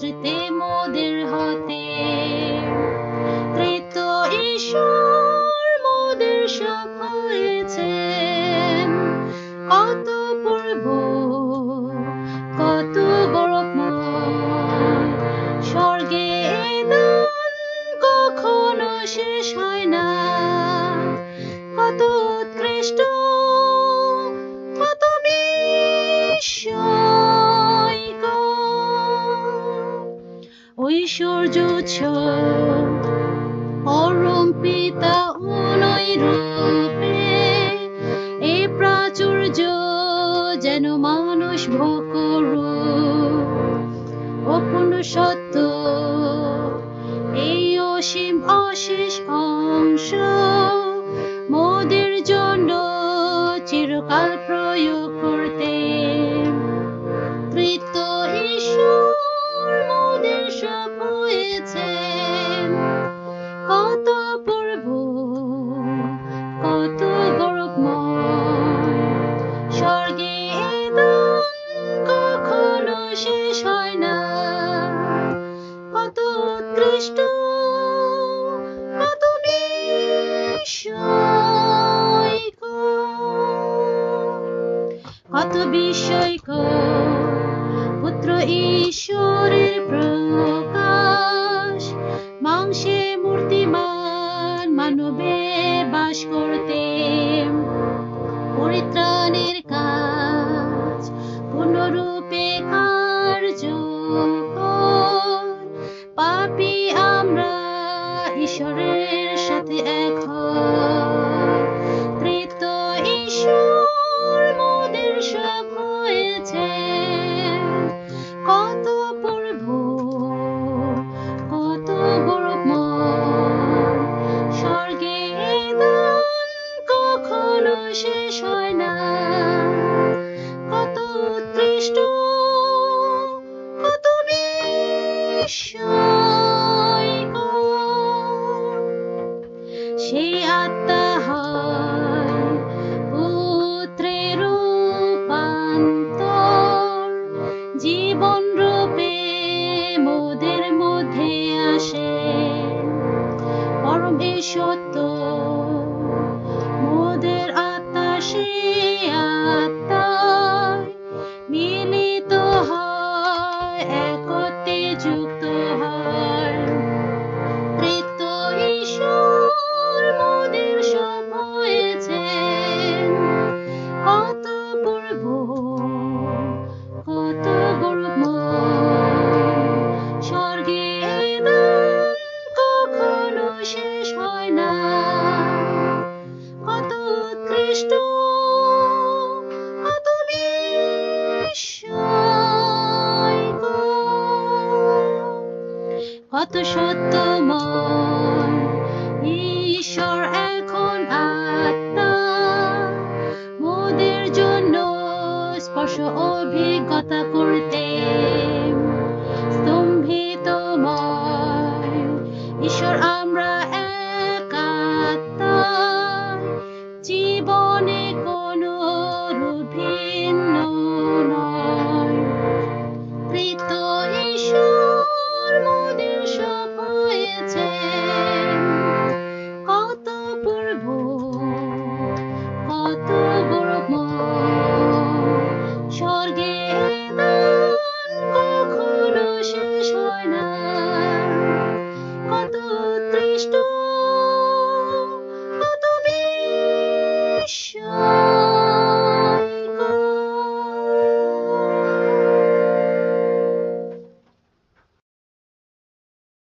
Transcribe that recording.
একত্রিতে মোদের হাতে। তৃতীয় ঈশ্বর মোদের সব হয়েছেন, কত পূর্ব কত গৌরবময়। স্বর্গে দান কখনো শেষ হয় না, কত উৎকৃষ্ট কত বিস্ময়কর। ঐশ্বর্য পরম পিতা অনুরূপে, এই প্রাচুর্য যেন মানুষ ভোগ করুক। অপূর্ণ সত্য এই অসীম অশেষ অংশ মোদের জন্য চিরকাল প্রয়োগ করতে। তৃতীয় ঈশ্বর মোদের সব হয়েছেন, কত পূর্ব কত গৌরবময়। স্বর্গে দান কখনো শেষ হয় না, কত উৎকৃষ্ট কত কত বিস্ময়কর। পুত্র ঈশ্বরের প্রকাশ, মাংসে মূর্তিমান মানবে বাস করতে। পরিত্রাণের কাজ পূর্ণরূপে কার্যকর, পাপী আমরা ঈশ্বরের সাথে এক হই। তৃতীয় ঈশ্বর মোদের সব হয়েছেন, কত পূর্ব কত গৌরবময়। স্বর্গে দান কখনো শেষ হয় না, কত উৎকৃষ্ট কত বিস্ময়কর। সেই আত্মা হয় পুত্রের রূপান্তর, জীবন রূপে মোদের মধ্যে আসে। পরম এই সত্য মোদের আত্মা সে আত্মায় মিলিত হয়, একত্রে যুক্ত হয়। তৃতীয় ঈশ্বর মোদের সব হয়েছেন, কত পূর্ব কত গৌরবময়। স্বর্গে দান কখনো শেষ হয় না, কত উৎকৃষ্ট কত বিস্ময়কর। কত সত্যময় ঈশ্বর এখন আত্মা মোদের জন্য স্পর্শ অভিজ্ঞতা করতে।